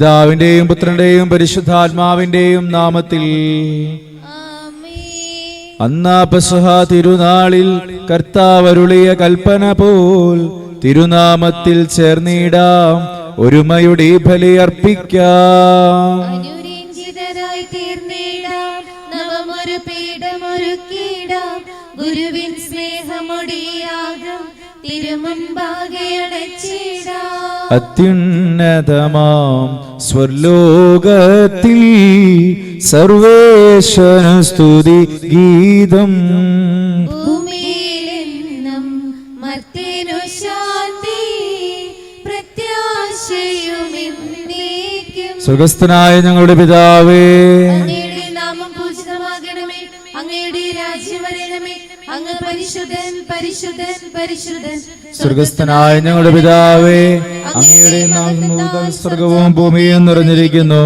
പിതാവിന്റെയും പുത്രന്റെയും പരിശുദ്ധാത്മാവിന്റെയും നാമത്തിൽ. അന്നാ പെസഹ തിരുനാളിൽ കർത്താവരുളിയ കൽപ്പന പോൽ തിരുനാമത്തിൽ ചേർന്നിടാം, ഒരുമയുടെ ബലി അർപ്പിക്കാം. ഗുരുവിൻ സ്നേഹമൊടിയാകും അത്യുന്നതമാം സ്വർലോകത്തിൽ സർവേശ്വര സ്തുതി ഗീതം. ഭൂമിയിലെന്നും മർത്യനു ശാന്തി പ്രത്യാശയുമെന്നേക്കും. സ്വർഗ്ഗസ്ഥനായ ഞങ്ങളുടെ പിതാവേ, അങ്ങയുടെ നാമം പൂജിതമാകണമേ, അങ്ങയുടെ രാജ്യം വരണമേ, അങ്ങ് പരിശുദ്ധൻ പരിശുദ്ധൻ പരിശുദ്ധൻ. സ്വർഗ്ഗസ്ഥനായ ഞങ്ങളുടെ പിതാവേ, അങ്ങയുടെ നാമം സ്വർഗവും ഭൂമിയും നിറഞ്ഞിരിക്കുന്നു.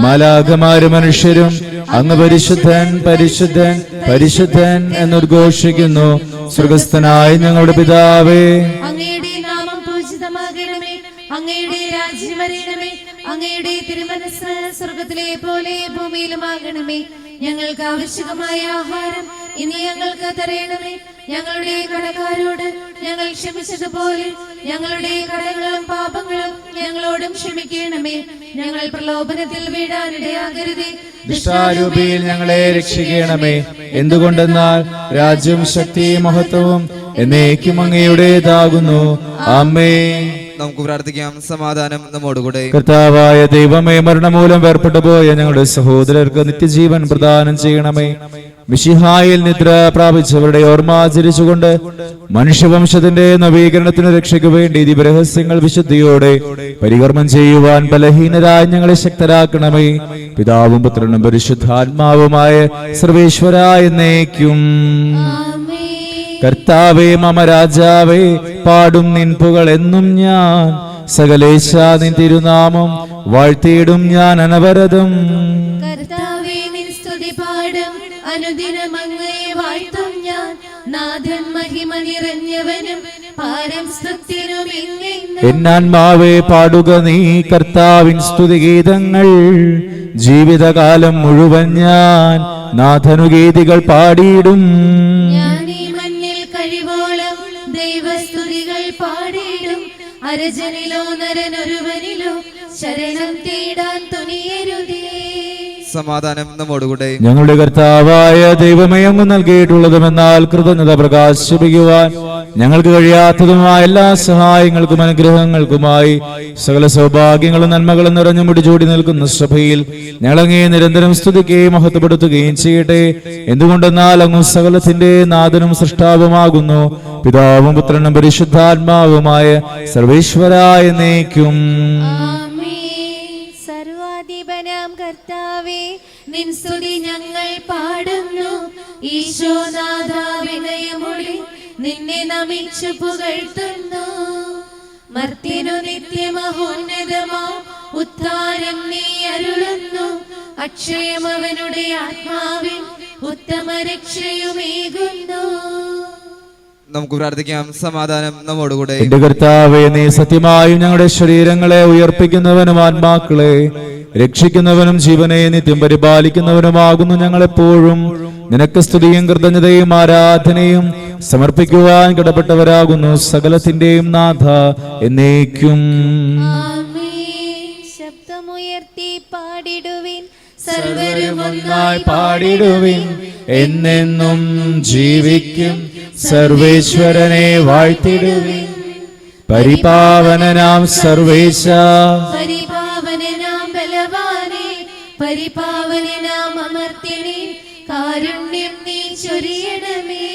മാലാഖമാരും മനുഷ്യരും അങ്ങ് പരിശുദ്ധൻ പരിശുദ്ധൻ പരിശുദ്ധൻ എന്നുദ്ഘോഷിക്കുന്നു. സ്വർഗ്ഗസ്ഥനായ ഞങ്ങളുടെ പിതാവേ, അങ്ങയുടെ നാമം പൂജിതമാകണമേ, അങ്ങയുടെ രാജ്യം വരണമേ, അങ്ങയുടെ തിരുമനസ്സ് സ്വർഗത്തിലെ പോലെ ഭൂമിയിലുമാകണമേ. ഞങ്ങൾക്ക് ആവശ്യമായ ആഹാരം ഇനി ഞങ്ങൾക്ക് തരയണമേ. ഞങ്ങളുടെ കടക്കാരോട് ഞങ്ങൾ ക്ഷമിച്ചതുപോലെ ഞങ്ങളുടെ കടങ്ങളും പാപങ്ങളും ഞങ്ങളോടും ക്ഷമിക്കണമേ. ഞങ്ങൾ പ്രലോഭനത്തിൽ വീഴാനിടയാകരുതേ, ദുഷ്ടാരൂപിയിൽ ഞങ്ങളെ രക്ഷിക്കണമേ. എന്തുകൊണ്ടെന്നാൽ രാജ്യവും ശക്തിയും മഹത്വവും എന്നേക്കും അങ്ങയുടേതാകുന്നു. ആമേൻ. നമുക്ക് പ്രാർത്ഥിക്കാം. സമാധാനം നമ്മോടുകൂടെ. കർത്താവായ ദൈവമേ, മരണമൂലം വേർപെട്ടു പോയ ഞങ്ങളുടെ സഹോദരർക്ക് നിത്യജീവൻ പ്രദാനം ചെയ്യണമേ. മിശിഹായിൽ നിദ്ര പ്രാപിച്ചവരുടെ ഓർമ്മ ആചരിച്ചുകൊണ്ട് മനുഷ്യവംശത്തിന്റെ നവീകരണത്തിന് രക്ഷയ്ക്ക് വേണ്ടി ദിവ്യരഹസ്യങ്ങൾ വിശുദ്ധിയോടെ പരികർമ്മം ചെയ്യുവാൻ ബലഹീനരായ ഞങ്ങളെ ശക്തരാക്കണമേ. പിതാവും പുത്രനും പരിശുദ്ധാത്മാവുമായ സർവേശ്വരായ എന്നേക്കും. കർത്താവേ മമ രാജാവേ, പാടും നിൻപുകൾ എന്നും ഞാൻ. സകലേശ നിൻ തിരുനാമം വാഴ്ത്തിയിടും ഞാൻ അനവരതം. കർത്താവേ നിൻ സ്തുതി പാടും, അനുദിനം അങ്ങയെ വാഴ്ത്തും ഞാൻ. നാഥൻ മഹിമ നിറഞ്ഞവനും പാരം സ്തുതിനും എന്നാത്മാവേ പാടുക നീ കർത്താവിൻ സ്തുതിഗീതങ്ങൾ. ജീവിതകാലം മുഴുവൻ ഞാൻ നാഥനുഗീതികൾ പാടിയിടും. ദൈവസ്തുതികൾ പാടിയിടും. അരജനിലോ നരനൊരുവനിലോ ശരണം തേടാൻ തുനിയരുതേ. സമാധാനം നമ്മോടുകൂടെ. ഞങ്ങളുടെ കർത്താവായ ദൈവമേ, അങ്ങ് നൽകിയിട്ടുള്ളതുമെന്നാൽ കൃതജ്ഞത പ്രകാശിപ്പിക്കുവാൻ ഞങ്ങൾക്ക് കഴിയാത്തതുമായ എല്ലാ സഹായങ്ങൾക്കും അനുഗ്രഹങ്ങൾക്കുമായി സകല സൗഭാഗ്യങ്ങളും നന്മകളും നിറഞ്ഞു മുടിചൂടി നിൽക്കുന്ന സഭയിൽ ഞങ്ങളങ്ങേ നിരന്തരം സ്തുതിക്കുകയും മഹത്വപ്പെടുത്തുകയും ചെയ്യട്ടെ. എന്തുകൊണ്ടെന്നാൽ അങ്ങ് സകലത്തിന്റെ നാഥനും സൃഷ്ടാവുമാകുന്നു. പിതാവും പുത്രനും പരിശുദ്ധാത്മാവുമായ സർവേശ്വരായ എന്നേക്കും. സർവാധിപനാം കർത്താവേ, നിൻ സ്തുതി ഞങ്ങൾ പാടുന്നു. ഈശോനാഥ വിനയമൊഴി നിന്നെ നമിച്ചു പുകഴ്ത്തുന്നു. മർത്യനു നിത്യമഹോന്നതമാ ഉദ്ധാരം നീ അരുളുന്നു. അക്ഷയം അവനുടെ ആത്മാവിൻ ഉത്തമ രക്ഷയുമേകുന്നു. നമുക്ക് പ്രാർത്ഥിക്കാം. സമാധാനം നമ്മോടുകൂടെ. എന്റെ കർത്താവേ, നീ സത്യമായും ഞങ്ങളുടെ ശരീരങ്ങളെ ഉയർപ്പിക്കുന്നവനും ആത്മാക്കളെ രക്ഷിക്കുന്നവനും ജീവനെ നിത്യം പരിപാലിക്കുന്നവനുമാകുന്നു. ഞങ്ങളെപ്പോഴും നിനക്ക് സ്തുതിയും കൃതജ്ഞതയും ആരാധനയും സമർപ്പിക്കുവാൻ കടപ്പെട്ടവരാകുന്നു. സകലത്തിന്റെയും നാഥ എന്നേക്കും. ശബ്ദമുയർത്തി പാടിടുവിൻ, സർവരും ഒന്നായി പാടിടുവിൻ. എന്നെന്നും ജീവിക്കും സർവേശ്വരനെ വാഴ്ത്തിടുവിൻ. പരിപാവനനാം സർവേശ, പരിപാവനനാം ബലവാനേ, പരിപാവനനാം അമർത്യനേ, കാരുണ്യം നീ ചൊരിയണമേ.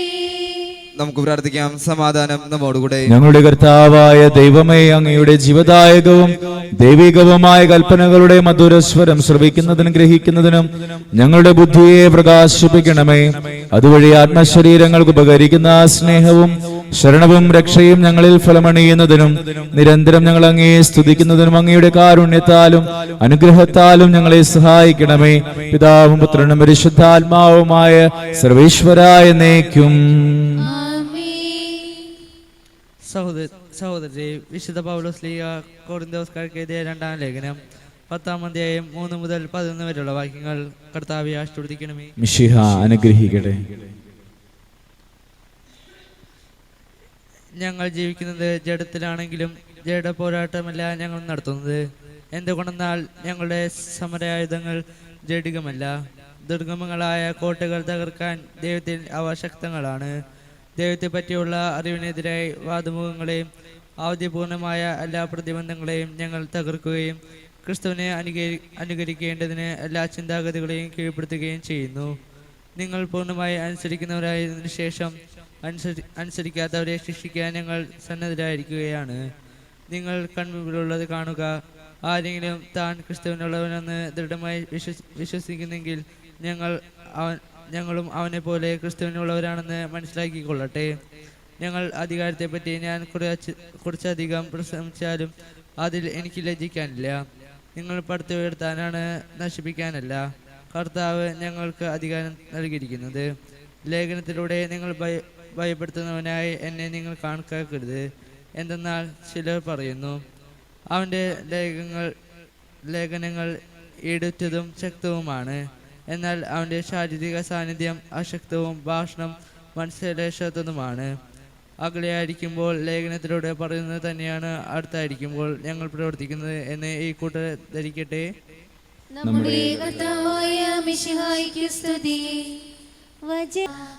നമുക്ക് പ്രാർത്ഥിക്കാം. സമാധാനം നമ്മോടുകൂടെ. ഞങ്ങളുടെ കർത്താവായ ദൈവമേ, അങ്ങയുടെ ജീവദായകവും ദൈവികവുമായ കൽപ്പനകളുടെ മധുരസ്വരം ശ്രവിക്കുന്നതിനും ഗ്രഹിക്കുന്നതിനും ഞങ്ങളുടെ ബുദ്ധിയെ പ്രകാശിപ്പിക്കണമേ. അതുവഴി ആത്മശരീരങ്ങൾക്ക് ഉപകരിക്കുന്ന സ്നേഹവും ശരണവും രക്ഷയും ഞങ്ങളിൽ ഫലമണിയുന്നതിനും നിരന്തരം ഞങ്ങൾ അങ്ങയെ സ്തുതിക്കുന്നതിനും അങ്ങയുടെ കാരുണ്യത്താലും അനുഗ്രഹത്താലും ഞങ്ങളെ സഹായിക്കണമേ. പിതാവും പുത്രനും പരിശുദ്ധാത്മാവുമായ സർവേശ്വരായ എന്നേക്കും. സഹോദരരെ, വിശുദ്ധ പൗലോസ് ശ്ലീഹ കൊരിന്ത്യർക്കെഴുതിയ 2-ാം ലേഖനം 10-ാം അധ്യായം 3 മുതൽ 11 വരെയുള്ള വാക്യങ്ങൾ. കർത്താവെ ആശീർവദിക്കണമേ. മിശിഹ അനുഗ്രഹിക്കട്ടെ. ഞങ്ങൾ ജീവിക്കുന്നത് ജഡത്തിലാണെങ്കിലും ജഡ പോരാട്ടമല്ല ഞങ്ങൾ നടത്തുന്നത്. എന്തുകൊണ്ടെന്നാൽ ഞങ്ങളുടെ സമരായുധങ്ങൾ ജഡികമല്ല, ദുർഗമങ്ങളായ കോട്ടകൾ തകർക്കാൻ ദൈവത്തിൽ അവ ശക്തങ്ങളാണ്. ദൈവത്തെ പറ്റിയുള്ള അറിവിനെതിരായി വാദമുഖങ്ങളെയും അവധിപൂർണമായ എല്ലാ പ്രതിബന്ധങ്ങളെയും ഞങ്ങൾ തകർക്കുകയും ക്രിസ്തുവിനെ അനുകരിക്കേണ്ടതിന് എല്ലാ ചിന്താഗതികളെയും കീഴ്പ്പെടുത്തുകയും ചെയ്യുന്നു. നിങ്ങൾ പൂർണ്ണമായി അനുസരിക്കുന്നവരായതിനു ശേഷം അനുസരിക്കാത്തവരെ ശിക്ഷിക്കാൻ ഞങ്ങൾ സന്നദ്ധരായിരിക്കുകയാണ്. നിങ്ങൾ കൺമുമ്പിലുള്ളത് കാണുക. ആരെങ്കിലും താൻ ക്രിസ്തുവിനുള്ളവനെന്ന് ദൃഢമായി വിശ്വസിക്കുന്നെങ്കിൽ ഞങ്ങളും അവനെ പോലെ ക്രിസ്തുവിനുള്ളവരാണെന്ന് മനസ്സിലാക്കിക്കൊള്ളട്ടെ. ഞങ്ങൾ അധികാരത്തെപ്പറ്റി ഞാൻ കുറച്ചധികം പ്രശംസിച്ചാലും അതിൽ എനിക്ക് ലജ്ജിക്കാനില്ല. നിങ്ങൾ പടുത്തുയർത്താനാണ്, നശിപ്പിക്കാനല്ല. കർത്താവ് ഞങ്ങൾക്ക് അധികാരം നൽകിയിരിക്കുന്നത്. ലേഖനത്തിലൂടെ നിങ്ങൾ ഭയപ്പെടുത്തുന്നവനായി എന്നെ നിങ്ങൾ കണക്കാക്കരുത്. എന്തെന്നാൽ ചിലർ പറയുന്നു, അവൻ്റെ ലേഖനങ്ങൾ ഈടുറ്റതും ശക്തവുമാണ്. എന്നാൽ അവൻ്റെ ശാരീരിക സാന്നിധ്യം അശക്തവും ഭാഷണം മനസ്സിലാത്തതുമാണ്. അകലെയായിരിക്കുമ്പോൾ ലേഖനത്തിലൂടെ പറയുന്നത് തന്നെയാണ് അടുത്തായിരിക്കുമ്പോൾ ഞങ്ങൾ പ്രവർത്തിക്കുന്നത് എന്ന് ഈ കൂട്ടർ ധരിക്കട്ടെ. നമ്മുടെ കർത്താവായ മിശിഹായ്ക്ക് സ്തുതി.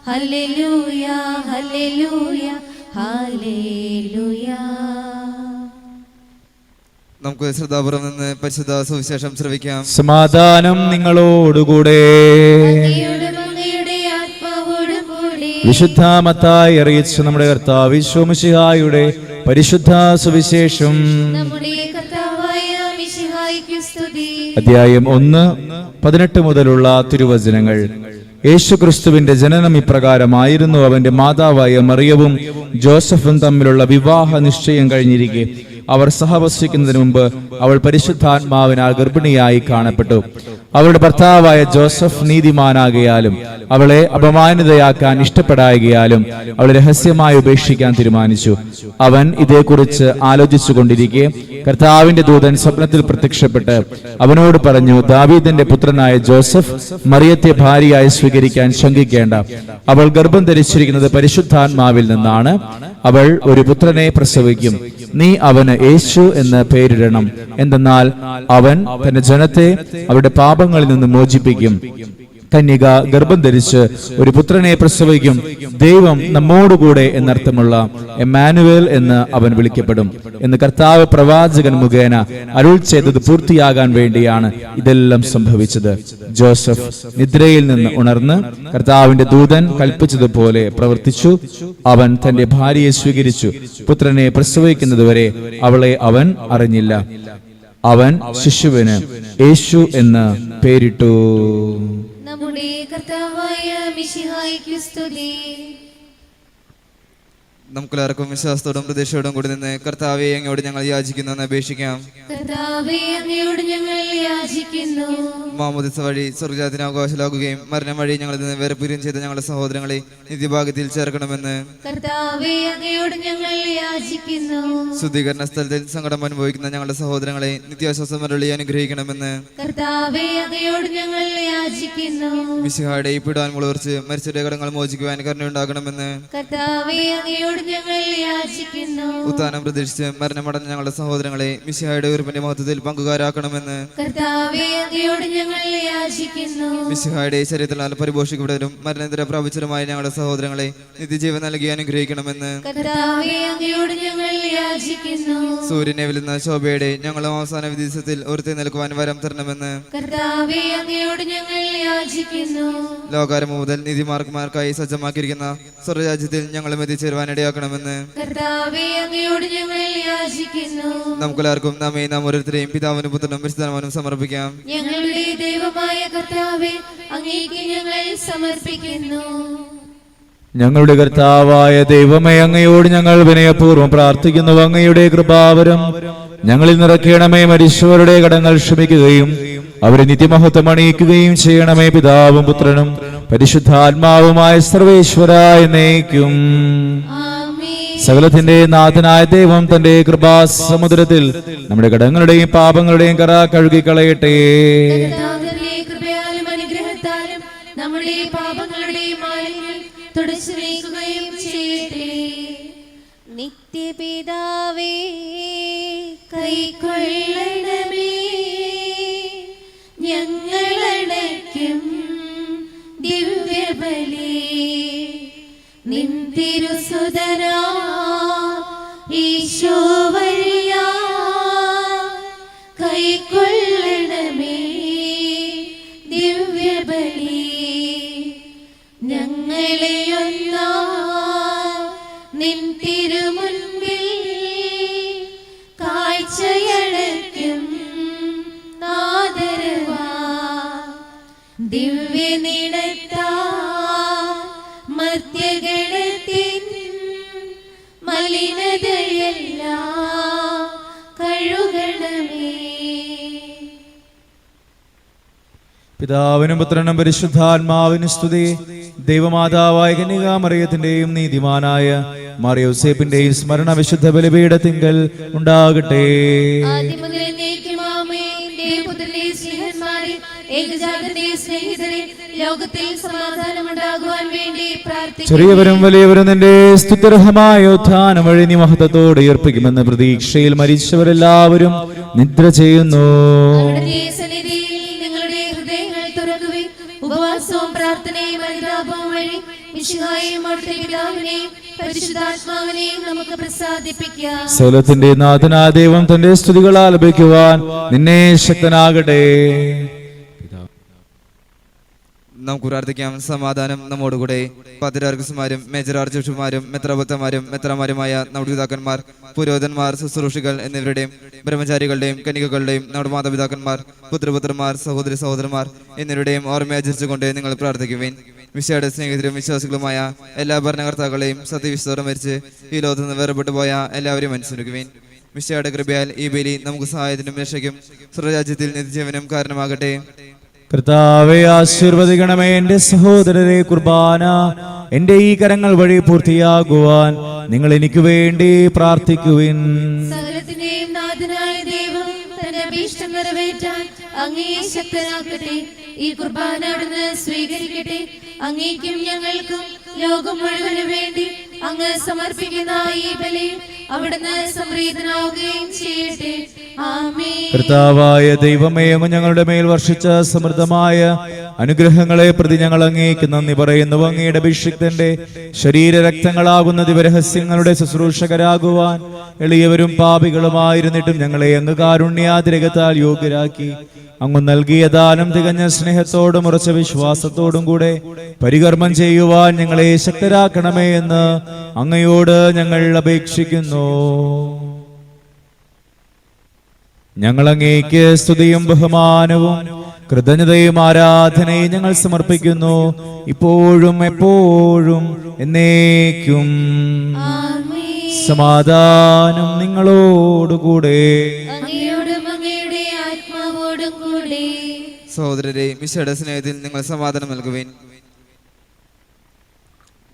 Hallelujah hallelujah hallelujah. നമുക്ക് ശ്രദ്ധാപൂർവം നിന്ന് പരിശുദ്ധ സുവിശേഷം ശ്രവിക്കാം. സമാധാനം നിങ്ങളോടുകൂടെ. വിശുദ്ധ മത്തായി അറിയിച്ച നമ്മുടെ കർത്താവ് ഈശോ മിശിഹായുടെ പരിശുദ്ധ സുവിശേഷം. അധ്യായം 1:18 മുതലുള്ള തിരുവചനങ്ങൾ. യേശു ക്രിസ്തുവിന്റെ ജനനം ഇപ്രകാരമായിരുന്നു. അവന്റെ മാതാവായ മറിയവും ജോസഫും തമ്മിലുള്ള വിവാഹ നിശ്ചയം കഴിഞ്ഞിരിക്കെ അവർ സഹവസിക്കുന്നതിന് മുമ്പ് അവൾ പരിശുദ്ധാത്മാവിനാൽ ഗർഭിണിയായി കാണപ്പെട്ടു. അവളുടെ ഭർത്താവായ ജോസഫ് നീതിമാനാകയാലും അവളെ അപമാനിതയാക്കാൻ ഇഷ്ടപ്പെടായകയാലും അവളെ രഹസ്യമായി ഉപേക്ഷിക്കാൻ തീരുമാനിച്ചു. അവൻ ഇതേക്കുറിച്ച് ആലോചിച്ചു കൊണ്ടിരിക്കെ കർത്താവിന്റെ ദൂതൻ സ്വപ്നത്തിൽ പ്രത്യക്ഷപ്പെട്ട് അവനോട് പറഞ്ഞു, ദാവീദിന്റെ പുത്രനായ ജോസഫ്, മറിയത്തെ ഭാര്യയായി സ്വീകരിക്കാൻ ശങ്കിക്കേണ്ട. അവൾ ഗർഭം ധരിച്ചിരിക്കുന്നത് പരിശുദ്ധാത്മാവിൽ നിന്നാണ്. അവൾ ഒരു പുത്രനെ പ്രസവിക്കും. നീ അവന് യേശു എന്ന് പേരിടണം. എന്തെന്നാൽ അവൻ തന്റെ ജനത്തെ അവരുടെ പാപങ്ങളിൽ നിന്ന് മോചിപ്പിക്കും. കന്യക ഗർഭം ധരിച്ച് ഒരു പുത്രനെ പ്രസവിക്കും. ദൈവം നമ്മോടുകൂടെ എന്നർത്ഥമുള്ള എമ്മാനുവേൽ എന്ന് അവൻ വിളിക്കപ്പെടും എന്ന് കർത്താവ് പ്രവാചകൻ മുഖേന അരുൾ ചെയ്തത് പൂർത്തിയാകാൻ വേണ്ടിയാണ് ഇതെല്ലാം സംഭവിച്ചത്. ജോസഫ് നിദ്രയിൽ നിന്ന് ഉണർന്ന് കർത്താവിന്റെ ദൂതൻ കൽപ്പിച്ചതുപോലെ പ്രവർത്തിച്ചു. അവൻ തന്റെ ഭാര്യയെ സ്വീകരിച്ചു. പുത്രനെ പ്രസവിക്കുന്നതുവരെ അവളെ അവൻ അറിഞ്ഞില്ല. അവൻ ശിശുവിന് യേശു എന്ന് പേരിട്ടു. നമ്മുടെ കർത്താവായ മിശിഹായ്ക്ക് സ്തുതി. നമുക്കെല്ലാവർക്കും വിശ്വാസത്തോടും പ്രതീക്ഷയോടും കൂടി നിന്ന് കർത്താവെ അങ്ങയോട് ഞങ്ങൾ യാചിക്കുന്നു എന്ന് അപേക്ഷിക്കാം. കർത്താവേ അങ്ങയോട് ഞങ്ങൾ യാചിക്കുന്നു. മാമോദിസ വഴി സ്വർഗ്ഗരാജ്യത്തിന് അവകാശമാകുകയും മരണം വഴി ഞങ്ങളിൽ നിന്ന് വേർപിരിയും ചെയ്ത ഞങ്ങളുടെ സഹോദരങ്ങളെ നിത്യഭാഗ്യത്തിൽ ചേർക്കണമെന്ന് കർത്താവേ അങ്ങയോട് ഞങ്ങൾ യാചിക്കുന്നു. ശുദ്ധീകരണ സ്ഥലത്തിൽ സങ്കടം അനുഭവിക്കുന്ന ഞങ്ങളുടെ സഹോദരങ്ങളെ നിത്യാശ്വാസം അരുളി അനുഗ്രഹിക്കണമെന്ന് കർത്താവേ അങ്ങയോട് ഞങ്ങൾ യാചിക്കുന്നു. മിശിഹായുടെ പീഡാൻ മുളർച്ച് മരിച്ചവരുടെ കടങ്ങൾ മോചിക്കുവാൻ കരുണയുണ്ടാകണമെന്ന് കർത്താവേ അങ്ങയോട് ഞങ്ങൾ യാചിക്കുന്നു. ഉത്ഥാനം പ്രതീക്ഷിച്ച് മരണമടഞ്ഞ ഞങ്ങളുടെ സഹോദരങ്ങളെ മിശിഹായുടെ ഉയർപ്പിന്റെ മഹത്വത്തിൽ പങ്കുകാരാക്കണമെന്ന് കർത്താവേ അങ്ങയോട് ഞങ്ങൾ യാചിക്കുന്നു. മിശിഹായുടെ ശരീരത്തിനാൽ പരിപോഷിക്കപ്പെട്ടവരും മരണാനന്തര പ്രാപിച്ചവരുമായ ഞങ്ങളുടെ സഹോദരങ്ങളെ നിത്യജീവൻ നൽകി അനുഗ്രഹിക്കണമെന്ന് കർത്താവേ അങ്ങയോട് ഞങ്ങൾ യാചിക്കുന്നു. സൂര്യനെ വെല്ലുന്ന ശോഭയുടെ ഞങ്ങളും അവസാന വിധിസത്തിൽ ഒരുത്തി നിൽക്കുവാൻ വരം തരണമെന്ന് കർത്താവേ അങ്ങയോട് ഞങ്ങൾ യാചിക്കുന്നു. ലോകാരംഭം മുതൽ നീതിമാർക്കുമാർക്കായി സജ്ജമാക്കിയിരിക്കുന്ന സ്വർഗ്ഗരാജ്യത്തിൽ ഞങ്ങളും എത്തിച്ചേരുവാൻ ഇടയാക്കണമെന്ന് കർത്താവേ അങ്ങയോട് ഞങ്ങൾ യാചിക്കുന്നു. നമുക്കെല്ലാവർക്കും നമ്മെ നാം ഓരോരുത്തരെയും പിതാവിനും പുത്രനും പരിശുദ്ധാത്മാവിനും സമർപ്പിക്കാം. ഞങ്ങളുടെ ദൈവമായ കർത്താവേ അങ്ങേക്ക് ഞങ്ങൾ സമർപ്പിക്കുന്നു. ഞങ്ങളുടെ കർത്താവായ ദൈവമേ, അങ്ങയോട് ഞങ്ങൾ വിനയപൂർവ്വം പ്രാർത്ഥിക്കുന്നു. അങ്ങയുടെ കൃപാവരം ഞങ്ങളിൽ നിറയ്ക്കണമേ. മരിച്ചവരുടെ കടങ്ങൾ ക്ഷമിക്കുകയും അവരെ നിത്യമഹത്വം അണിയിക്കുകയും ചെയ്യണമേ. പിതാവും പുത്രനും പരിശുദ്ധാത്മാവുമായ സർവേശ്വരായ എന്നേക്കും. ആമേൻ. സകലത്തിന്റെ നാഥനായ ദൈവം തന്റെ കൃപാസമുദ്രത്തിൽ നമ്മുടെ കടങ്ങളുടെയും പാപങ്ങളുടെയും കറ കഴുകിക്കളയട്ടെ. കർത്താവിന്റെ കൃപയാലും അനുഗ്രഹത്താലും നമ്മുടെ പാപങ്ങളുടെയും മാലിന്യം തുടച്ചു നീക്കുകയും ചെയ്യട്ടെ. നിത്യപിതാവേ കൈക്കൊള്ളണമേ ഞങ്ങളടയ്ക്കും ദിവ്യബലി. നിൻ തിരുസുതനാ ഈശോ വഴിയാ കൈക്കൊള്ളണമേ ദിവ്യബലി. ഞങ്ങളെയൊന്നാ നിൻ തിരുമുൻപിൽ കാഴ്ചയടയ്ക്കും നാദരവാ. ദിവ്യനിടത്താ മർത്യഗണത്തിൻ മലിനതയെല്ലാം കഴുകണമേ. പിതാവിനും പുത്രനും പരിശുദ്ധാത്മാവിനും സ്തുതി. ദൈവമാതാവായ കന്യകാമറിയത്തിന്റെയും നീതിമാനായ മാർ യോസേപ്പിന്റെയും സ്മരണ വിശുദ്ധ ബലിപീഠത്തിങ്കൽ ഉണ്ടാകട്ടെ. ആദ്യം മുതൽ എന്നേക്കും ആമേൻ. ദൈവപുത്രന്റെ സ്നേഹിതന്മാരെ, ഏകജാതന്റെ സ്നേഹിതരെ, ലോകത്തിൽ സമാധാനമുണ്ടാകുവാൻ വേണ്ടി പ്രാർത്ഥിക്കുന്നു. ചെറിയവരും വലിയവരും നിന്റെ സ്തുത്യർഹമായ ഉത്ഥാനം വഴി നീ മഹത്വത്തോടെ ഉയർപ്പിക്കുമെന്ന പ്രതീക്ഷയിൽ മരിച്ചവരെല്ലാവരും നിദ്ര ചെയ്യുന്നു. അവിടുത്തെ സന്നിധിയിൽ നിങ്ങളുടെ ഹൃദയങ്ങൾ തുറക്കുവിൻ. ഉപവാസവും പ്രാർത്ഥനയും അനുതാപവും വഴി മിശിഹായെയും അവിടുത്തെ പിതാവിനെയും പരിശുദ്ധാത്മാവിനെയും നമുക്ക് പ്രസാദിപ്പിക്കാം. സകലത്തിന്റെ നാഥനായ ദൈവം തന്റെ സ്തുതികൾ ആലപിക്കുവാൻ നിന്നെ ശക്തനാകട്ടെ. നമുക്ക് പ്രാർത്ഥിക്കാം. സമാധാനം നമ്മോടുകൂടെ. പാതിരാർക്കന്മാരും മേജർ ആർച്ച് ബിഷപ്പുമാരും മെത്രാപൊത്തന്മാരും മെത്രാമാരുമായ നമ്മുടെ പിതാക്കന്മാർ, പുരോഹിതന്മാർ, ശുശ്രൂഷികൾ എന്നിവരുടെയും ബ്രഹ്മചാരികളുടെയും കന്യകകളുടെയും നമ്മുടെ മാതാപിതാക്കന്മാർ, പുത്രപുത്രന്മാർ, സഹോദരി സഹോദരന്മാർ എന്നിവരുടെയും ഓർമ്മയാചരിച്ചുകൊണ്ട് നിങ്ങൾ പ്രാർത്ഥിക്കുവിൻ. വിശയുടെ സ്നേഹിതരും വിശ്വാസികളുമായ എല്ലാ ഭരണകർത്താക്കളെയും സത്യവിശ്വാസം മരിച്ച് ഈ ലോകത്ത് നിന്ന് വേർപെട്ടു പോയ എല്ലാവരെയും അനുസ്മരിക്കുവിൻ. വിശയുടെ കൃപയാൽ ഈ ബലി നമുക്ക് സഹായത്തിനും രക്ഷയ്ക്കും സ്വർഗ്ഗരാജ്യത്തിൽ നിത്യജീവനും കാരണമാകട്ടെ. കർത്താവെ ആശീർവദിക്കണമേ. എന്റെ സഹോദരരെ, കുർബാന എന്റെ ഈ കരങ്ങൾ വഴി പൂർത്തിയാകുവാൻ നിങ്ങൾ എനിക്ക് വേണ്ടി പ്രാർത്ഥിക്കുവിൻ. സകലത്തിന്റെയും നാഥനായ ദൈവം തന്റെ അഭീഷ്ടം നിറവേറ്റാൻ അങ്ങേ ശക്തനാക്കട്ടെ. ഈ കുർബാന അവിടുന്ന് സ്വീകരിക്കട്ടെ. അങ്ങേക്കും ഞങ്ങൾക്കും ലോകം മുഴുവനു വേണ്ടി അങ്ങ് സമർപ്പിക്കുന്ന ഈ ബലി അവിടുന്ന് സംപ്രീതനാവുകയും ചെയ്യട്ടെ. ആമേൻ. കർത്താവായ ദൈവമേ, അങ്ങ് ഞങ്ങളുടെ മേൽ വർഷിച്ച സമൃദ്ധമായ അനുഗ്രഹങ്ങളെ പ്രതി ഞങ്ങൾ അങ്ങേക്ക് നന്ദി പറയുന്നു. അങ്ങയുടെ അഭിഷിക്തന്റെ ശരീരരക്തങ്ങളാകുന്ന ദിവരഹസ്യങ്ങളുടെ ശുശ്രൂഷകരാകുവാൻ എളിയവരും പാപികളുമായിരുന്നിട്ടും ഞങ്ങളെ അങ്ങ് കാരുണ്യാതിരകത്താൽ യോഗ്യരാക്കി. അങ്ങ് നൽകിയ ദാനം തികഞ്ഞ സ്നേഹത്തോടും ഉറച്ച വിശ്വാസത്തോടും കൂടെ പരികർമ്മം ചെയ്യുവാൻ ഞങ്ങളെ ശക്തരാക്കണമേ എന്ന് അങ്ങയോട് ഞങ്ങൾ അപേക്ഷിക്കുന്നു. ഞങ്ങൾ അങ്ങേക്ക് സ്തുതിയും ബഹുമാനവും കൃതജ്ഞതയും ആരാധനയും ഞങ്ങൾ സമർപ്പിക്കുന്നു, ഇപ്പോഴും എപ്പോഴും എന്നേക്കും. ആമേൻ. സമാധാനം നിങ്ങളോടുകൂടെ. അങ്ങയോടും അങ്ങയുടെ ആത്മാവോടും കൂടെ. സഹോദരരെ, മിശയുടെ സ്നേഹത്തിൽ നിങ്ങൾ സമാധാനം നൽകുവിൻ.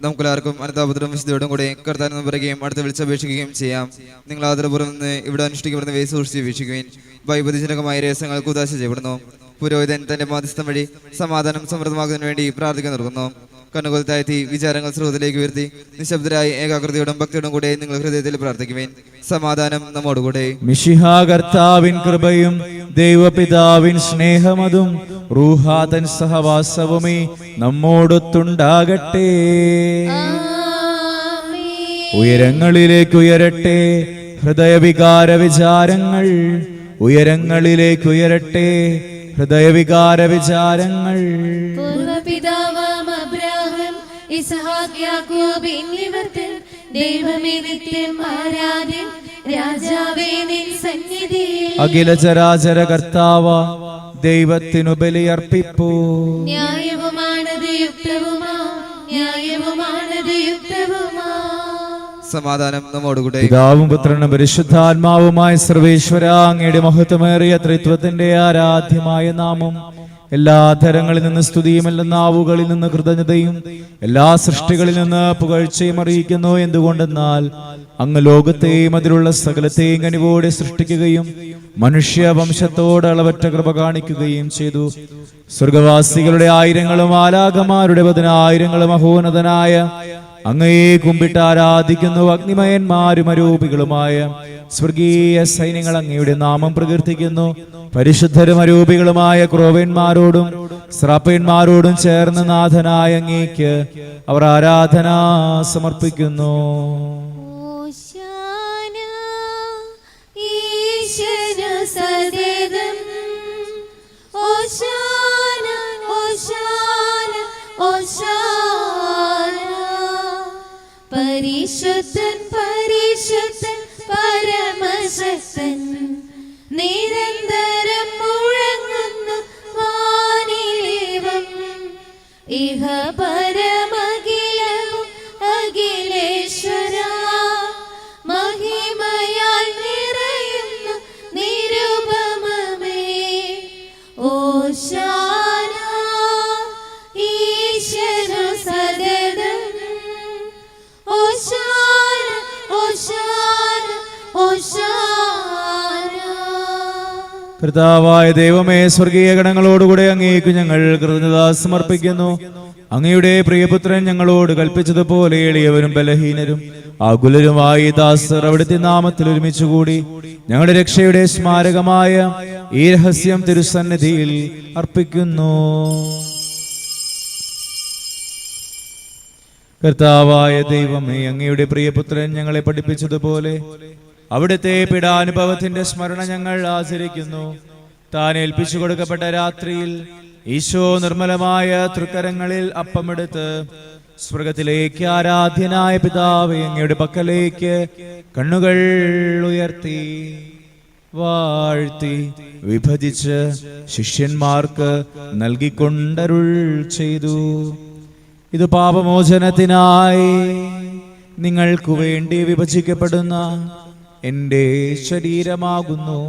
നമുക്കെല്ലാവർക്കും അനുതാപത്തിലും വിശുദ്ധയോടും കൂടെ കർത്താവിനെ പറയുകയും അടുത്ത് വിളിച്ചപേക്ഷിക്കുകയും ചെയ്യാം. നിങ്ങൾ ആദരപൂർവ്വം നിന്ന് ഇവിടെ അനുഷ്ഠിക്കപ്പെടുന്ന വേസ് സൂക്ഷിച്ച് വീക്ഷിക്കുവിൻ. വൈപതിജനകമായ രഹസ്യങ്ങൾ കുദാശ ചെയ്യപ്പെടുന്നു. പുരോഹിതൻ തന്റെ മാധ്യസ്ഥം വഴി സമാധാനം സമൃദ്ധമാക്കുന്നതിന് വേണ്ടി പ്രാർത്ഥിക്കാൻ നിർത്തുന്നു. കണ്ണുകൾ താഴ്ത്തി വിചാരങ്ങൾ സ്രോതത്തിലേക്ക് ഉയർത്തി നിശബ്ദരായി ഏകാഗ്രതയോടും ഭക്തിയോടും കൂടെ നിങ്ങൾ ഹൃദയത്തിൽ പ്രാർത്ഥിക്കുവിൻ. സമാധാനം നമ്മോടുകൂടെ. മിശിഹാ കർത്താവിൻ കൃപയും ദൈവപിതാവിൻ സ്നേഹമതും റൂഹാതൻ സഹവാസവുമേ നമ്മോടൊത്തുണ്ടാകട്ടെ. ആമേൻ. ഉയരങ്ങളിലേക്ക് ഉയരട്ടെ ഹൃദയവികാര വിചാരങ്ങൾ, ഉയരങ്ങളിലേക്ക് ഉയരട്ടെ ഹൃദയവികാര വിചാരങ്ങൾ. പൂർവപിതാവാം അബ്രാഹാം, ഇസ്ഹാക്ക്, യാക്കോബ് എന്നിവർക്ക് ദൈവമേ നിത്യം ആരാധ്യൻ, രാജാവേ നിൻ സന്നിധിയിൽ അഖില ചരാചര കർത്താവ ദൈവത്തിനു ബലിയർപ്പിപ്പൂ. ന്യായവുമാണത് യുക്തവുമാ, ന്യായവുമാണത് യുക്തവുമാ. സമാധാനം നമ്മോടുകൂടെ. പിതാവും പുത്രനും പരിശുദ്ധാത്മാവുമായ സർവേശ്വര, അങ്ങയുടെ മഹത്വമേറിയ ത്രിത്വത്തിന്റെ ആരാധ്യമായ നാമം എല്ലാ തരങ്ങളിൽ നിന്ന് സ്തുതിയും എല്ലാ നാവുകളിൽ നിന്ന് കൃതജ്ഞതയും എല്ലാ സൃഷ്ടികളിൽ നിന്ന് പുകഴ്ചയും അറിയിക്കുന്നു. എന്തുകൊണ്ടെന്നാൽ അങ്ങ് ലോകത്തെയും അതിലുള്ള സകലത്തെയും കനിവോടെ സൃഷ്ടിക്കുകയും മനുഷ്യ വംശത്തോട് അളവറ്റ കൃപ കാണിക്കുകയും ചെയ്തു. സ്വർഗവാസികളുടെ ആയിരങ്ങളും മാലാഖമാരുടെ 10,000 മഹോന്നതനായ അങ്ങയെ കുമ്പിട്ട് ആരാധിക്കുന്നു. അഗ്നിമയന്മാരും അരൂപികളുമായ സ്വർഗീയ സൈന്യങ്ങൾ അങ്ങയുടെ നാമം പ്രകീർത്തിക്കുന്നു. പരിശുദ്ധരും അരൂപികളുമായ ക്രോവന്മാരോടും സ്രാപ്പന്മാരോടും ചേർന്ന് നാഥനായ അങ്ങേക്ക് അവർ ആരാധന സമർപ്പിക്കുന്നു. ഓശാന ഈശനു സദദം ഓശാന ഓശാന ഓശാന പരിശുദ്ധൻ പരിശുദ്ധൻ പരമശക്തൻ നിരന്തരം മുഴങ്ങുന്നു വാനിലേവം ഇഹ പരമഖിലവും അഖിലേശ്വര മഹിമയാൽ നിറയുന്നു നിരുപമമേ. ഓശാന ഈശനു സദദം ഓശാന ഓശാന ഓശാന. കർത്താവായ ദൈവമേ, സ്വർഗീയ ഗണങ്ങളോടുകൂടെ അങ്ങേക്ക് ഞങ്ങൾ കൃതജ്ഞത സമർപ്പിക്കുന്നു. അങ്ങയുടെ പ്രിയപുത്രൻ ഞങ്ങളോട് കൽപ്പിച്ചതുപോലെ എളിയവരും ബലഹീനരും ആകുലരുമായി ദാസർ അവിടുത്തെ നാമത്തിൽ ഒരുമിച്ചുകൂടി ഞങ്ങളുടെ രക്ഷയുടെ സ്മാരകമായ ഈ രഹസ്യം തിരുസന്നിധിയിൽ അർപ്പിക്കുന്നു. കർത്താവായ ദൈവമേ, അങ്ങയുടെ പ്രിയപുത്രൻ ഞങ്ങളെ പഠിപ്പിച്ചതുപോലെ അവിടുത്തെ പീഡാനുഭവത്തിന്റെ സ്മരണ ഞങ്ങൾ ആചരിക്കുന്നു. താൻ ഏൽപ്പിച്ചു കൊടുക്കപ്പെട്ട രാത്രിയിൽ ഈശോ നിർമ്മലമായ തൃക്കരങ്ങളിൽ അപ്പമെടുത്ത് സ്വർഗത്തിലേക്ക് ആരാധ്യനായ പിതാവേ അങ്ങയുടെ പക്കലേക്ക് കണ്ണുകൾ ഉയർത്തി വാഴ്ത്തി വിഭജിച്ച് ശിഷ്യന്മാർക്ക് നൽകിക്കൊണ്ടരുൾ ചെയ്തു. ഇത് പാപമോചനത്തിനായി നിങ്ങൾക്കു വേണ്ടി വിഭജിക്കപ്പെടുന്ന എൻ്റെ ശരീരമാകുന്നു.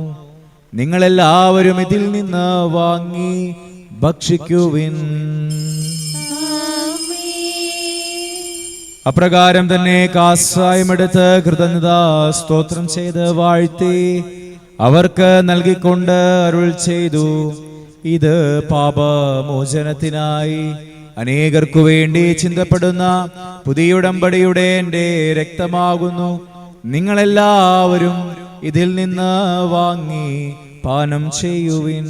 നിങ്ങളെല്ലാവരും ഇതിൽ നിന്ന് വാങ്ങി ഭക്ഷിക്കുവിൻ. അപ്രകാരം തന്നെ കാസായമെടുത്ത് കൃതജ്ഞതാ സ്തോത്രം ചെയ്ത് വാഴ്ത്തി അവർക്ക് നൽകിക്കൊണ്ട് അരുൾ ചെയ്തു. ഇത് പാപമോചനത്തിനായി അനേകർക്കു വേണ്ടി ചിന്തപ്പെടുന്ന പുതിയ ഉടമ്പടിയുടെ എൻ്റെ രക്തമാകുന്നു. നിങ്ങളെല്ലാവരും ഇതിൽ നിന്ന് വാങ്ങി പാനം ചെയ്യുവിൻ.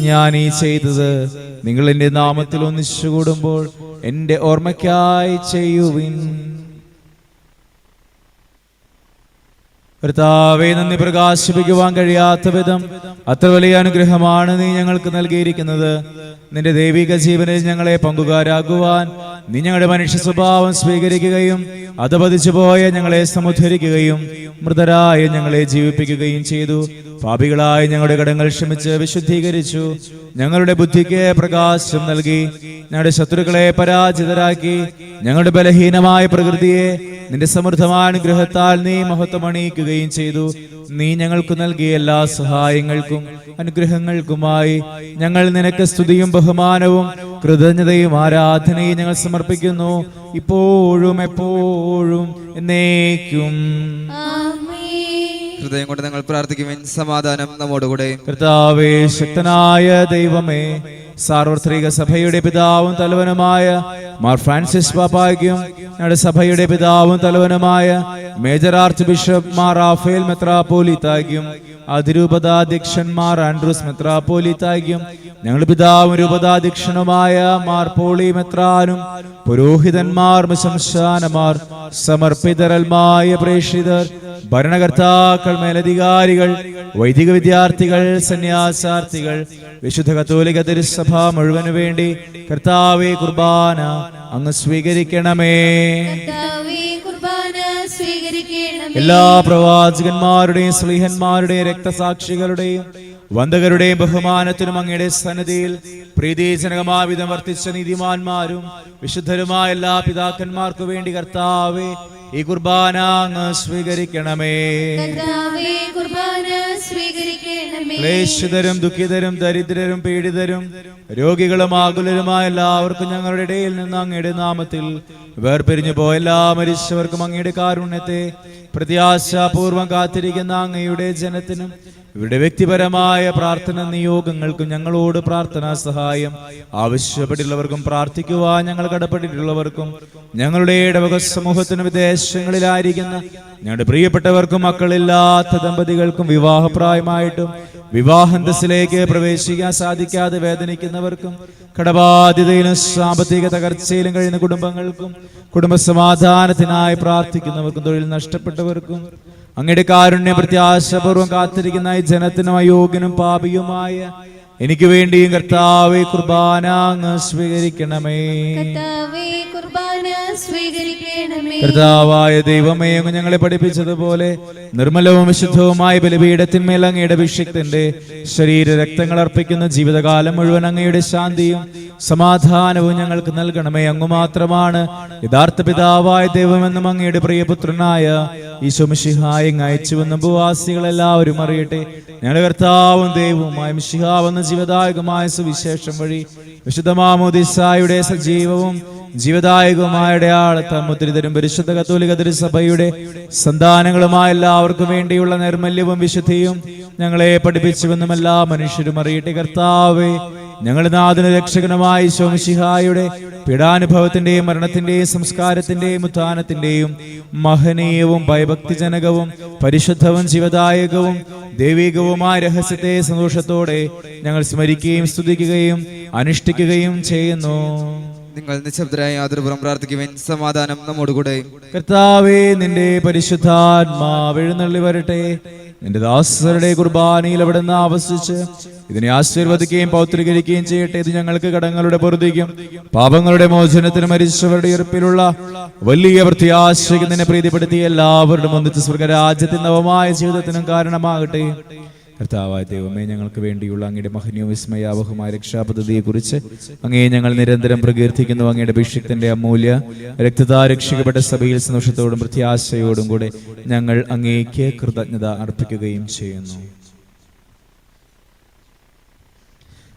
ഞാൻ ഈ ചെയ്തത് നിങ്ങൾ എൻ്റെ നാമത്തിൽ ഒന്നിച്ചുകൂടുമ്പോൾ എൻ്റെ ഓർമ്മയ്ക്കായി ചെയ്യുവിൻ. കർത്താവേ, നന്ദി പ്രകാശിപ്പിക്കുവാൻ കഴിയാത്ത വിധം അത്ര വലിയ അനുഗ്രഹമാണ് നീ ഞങ്ങൾക്ക് നൽകിയിരിക്കുന്നത്. നിന്റെ ദൈവിക ജീവനിൽ ഞങ്ങളെ പങ്കുകാരാകുവാൻ നീ ഞങ്ങളുടെ മനുഷ്യ സ്വഭാവം സ്വീകരിക്കുകയും അധപതിച്ചു പോയ ഞങ്ങളെ സമുദ്ധരിക്കുകയും മൃതരായ ഞങ്ങളെ ജീവിപ്പിക്കുകയും ചെയ്തു. പാപികളായ ഞങ്ങളുടെ കടങ്ങൾ ക്ഷമിച്ച് വിശുദ്ധീകരിച്ചു. ഞങ്ങളുടെ ബുദ്ധിക്ക് പ്രകാശം നൽകി. ഞങ്ങളുടെ ശത്രുക്കളെ പരാജിതരാക്കി. ഞങ്ങളുടെ ബലഹീനമായ പ്രകൃതിയെ നിന്റെ സമൃദ്ധമായ അനുഗ്രഹത്താൽ നീ മഹത്വമണിയിക്കുകയും ചെയ്തു. നീ ഞങ്ങൾക്ക് നൽകിയ എല്ലാ സഹായങ്ങൾക്കും അനുഗ്രഹങ്ങൾക്കുമായി ഞങ്ങൾ നിനക്ക് സ്തുതിയും ബഹുമാനവും കൃതജ്ഞതയും ആരാധനയും ഞങ്ങൾ സമർപ്പിക്കുന്നു, ഇപ്പോഴും എപ്പോഴും എന്നേക്കും. ഹൃദയം കൊണ്ട് ഞങ്ങൾ പ്രാർത്ഥിക്കുവിൻ. സമാധാനം നമ്മോടുകൂടെ. കർത്താവേ, ശക്തനായ ദൈവമേ, സാർവത്രിക സഭയുടെ പിതാവും തലവനുമായ മാർ ഫ്രാൻസിസ് പാപ്പായ്ക്കും ഞങ്ങളുടെ സഭയുടെ പിതാവും തലവനുമായ major archbishop Mar Raphael മെത്രാപ്പോലീത്തായ്ക്കും അതിരൂപതാധ്യക്ഷന്മാർ ആൻഡ്രൂസ് മെത്രാപ്പോലീത്തായ്ക്കും ഞങ്ങളുടെ പിതാവും രൂപതാധ്യക്ഷനുമായ മാർ പോളി മെത്രാനും പുരോഹിതന്മാർ ശംശാനമാർ സമർപ്പിതരൽമായ പ്രേക്ഷിതർ ഭരണകർത്താക്കൾ മേലധികാരികൾ വൈദിക വിദ്യാർത്ഥികൾ സന്യാസാർത്ഥികൾ വിശുദ്ധ കത്തോലിക്ക തിരുസഭ മുഴുവനു വേണ്ടി കർത്താവേ കുർബാന അങ്ങ് സ്വീകരിക്കണമേ. എല്ലാ പ്രവാചകന്മാരുടെയും സ്ലീഹന്മാരുടെയും രക്തസാക്ഷികളുടെയും വന്ദകരുടെയും ബഹുമാനത്തിനും അങ്ങയുടെ സന്നിധിയിൽ പ്രീതിജനകമായ വിധം വർത്തിച്ച നീതിമാന്മാരും വിശുദ്ധരുമായ എല്ലാ പിതാക്കന്മാർക്കു വേണ്ടി കർത്താവേ ഈ കുർബാന അങ്ങ് സ്വീകരിക്കണമേ. കർത്താവേ, കുർബാന സ്വീകരിക്കണമേ. ക്ലേശിതരും ദുഃഖിതരും ദരിദ്രരും പീഡിതരും രോഗികളും ആകുലരുമായ എല്ലാവർക്കും ഞങ്ങളുടെ ഇടയിൽ നിന്ന് അങ്ങയുടെ നാമത്തിൽ വേർപിരിഞ്ഞു പോയ എല്ലാ മരിച്ചവർക്കും അങ്ങയുടെ കാരുണ്യത്തെ പ്രത്യാശാപൂർവം കാത്തിരിക്കുന്ന അങ്ങയുടെ ജനത്തിനും ഇവരുടെ വ്യക്തിപരമായ പ്രാർത്ഥന നിയോഗങ്ങൾക്കും ഞങ്ങളോട് പ്രാർത്ഥനാ സഹായം ആവശ്യപ്പെട്ടുള്ളവർക്കും പ്രാർത്ഥിക്കുവാൻ ഞങ്ങൾ കടപ്പെട്ടിട്ടുള്ളവർക്കും ഞങ്ങളുടെ ഇടവക സമൂഹത്തിന് വിദേശങ്ങളിലായിരിക്കുന്ന ഞങ്ങളുടെ പ്രിയപ്പെട്ടവർക്കും മക്കളില്ലാത്ത ദമ്പതികൾക്കും വിവാഹപ്രായമായിട്ടും വിവാഹന്തസ്സിലേക്ക് പ്രവേശിക്കാൻ സാധിക്കാതെ വേദനിക്കുന്നവർക്കും കടബാധ്യതയിലും സാമ്പത്തിക തകർച്ചയിലും കഴിയുന്ന കുടുംബങ്ങൾക്കും കുടുംബസമാധാനത്തിനായി പ്രാർത്ഥിക്കുന്നവർക്കും തൊഴിൽ നഷ്ടപ്പെട്ടവർക്കും അങ്ങയുടെ കാരുണ്യ പ്രത്യാശപൂർവ്വം കാത്തിരിക്കുന്ന ഈ ജനത്തിനും അയോഗ്യനും പാപിയുമായ എനിക്ക് വേണ്ടിയും കർത്താവേ കുർബാന അങ്ങ് സ്വീകരിക്കണമേ. കർത്താവേ, കുർബാന സ്വീകരിക്കണമേ. കർത്താവായ ദൈവമേ, അങ്ങ് ഞങ്ങളെ പഠിപ്പിച്ചതുപോലെ നിർമ്മലവും വിശുദ്ധവുമായ ബലിപീഠത്തിന്മേൽ അങ്ങയുടെ അഭിഷിക്തന്റെ ശരീര രക്തങ്ങൾ അർപ്പിക്കുന്ന ജീവിതകാലം മുഴുവൻ അങ്ങയുടെ ശാന്തിയും സമാധാനവും ഞങ്ങൾക്ക് നൽകണമേ. അങ്ങ് മാത്രമാണ് യഥാർത്ഥ പിതാവായ ദൈവമെന്നും അങ്ങയുടെ പ്രിയപുത്രനായ ഈശോ മിശിഹായെ അയച്ചുവെന്നും ഭൂവാസികളെല്ലാവരും അറിയട്ടെ. ഞങ്ങളുടെ കർത്താവും ദൈവവുമായ മിശിഹാവെന്ന ജീവദായകമായ സുവിശേഷം വഴി വിശുദ്ധ മാമോദീസായുടെ സജീവവും ജീവദായകവുമായ അടയാളത്താൽ മുദ്രിതരും പരിശുദ്ധ കത്തോലിക തിരുസഭയുടെ സന്താനങ്ങളുമായ എല്ലാവർക്കും വേണ്ടിയുള്ള നൈർമല്യവും വിശുദ്ധിയും ഞങ്ങളെ പഠിപ്പിച്ചുവെന്നും എല്ലാ മനുഷ്യരും അറിയട്ടെ. കർത്താവേ, ഞങ്ങളുടെ നാഥനും രക്ഷകനുമായ ഈശോ മിശിഹായുടെ പീഡാനുഭവത്തിന്റെയും മരണത്തിന്റെയും സംസ്കാരത്തിന്റെയും ഉത്ഥാനത്തിന്റെയും മഹനീയവും ഭയഭക്തിജനകവും പരിശുദ്ധവും ജീവദായകവും ദൈവികവുമായ രഹസ്യത്തെ സന്തോഷത്തോടെ ഞങ്ങൾ സ്മരിക്കുകയും സ്തുതിക്കുകയും അനുഷ്ഠിക്കുകയും ചെയ്യുന്നു. നിങ്ങൾ നിശബ്ദരായി ആദരപൂർവ്വം പ്രാർത്ഥിക്കുവാൻ സമാധാനം നമ്മോടുകൂടെ. കർത്താവേ, നിന്റെ പരിശുദ്ധാത്മാവ് എഴുന്നള്ളി വരട്ടെ. നിന്റെ ദാസരുടെ കുർബാനയിൽ അവിടുന്ന് ആവസിച്ച് ഇതിനെ ആശീർവദിക്കുകയും പൗത്രീകരിക്കുകയും ചെയ്യട്ടെ. ഇത് ഞങ്ങൾക്ക് കടങ്ങളുടെ പൊറുതിക്കും പാപങ്ങളുടെ മോചനത്തിനും മരിച്ചവരുടെ ഉറപ്പിലുള്ള വലിയ പ്രത്യാശയ്ക്ക് നിന്നെ പ്രീതിപ്പെടുത്തി എല്ലാവരുടെ ഒന്നിച്ച് സ്വർഗരാജ്യത്തിൽ നവമായ ജീവിതത്തിനും കാരണമാകട്ടെ. കർത്താവായ ദൈവമേ, ഞങ്ങൾക്ക് വേണ്ടിയുള്ള അങ്ങയുടെ മഹനീയവും വിസ്മയാവഹമായ രക്ഷാപദ്ധതിയെ കുറിച്ച് അങ്ങയെ ഞങ്ങൾ നിരന്തരം പ്രകീർത്തിക്കുന്നു. അങ്ങയുടെ അഭിഷിക്തന്റെ അമൂല്യ രക്തത്താൽ രക്ഷിക്കപ്പെട്ട സഭയിൽ സന്തോഷത്തോടും പ്രത്യാശയോടും കൂടെ ഞങ്ങൾ അങ്ങേക്ക് കൃതജ്ഞത അർപ്പിക്കുകയും ചെയ്യുന്നു.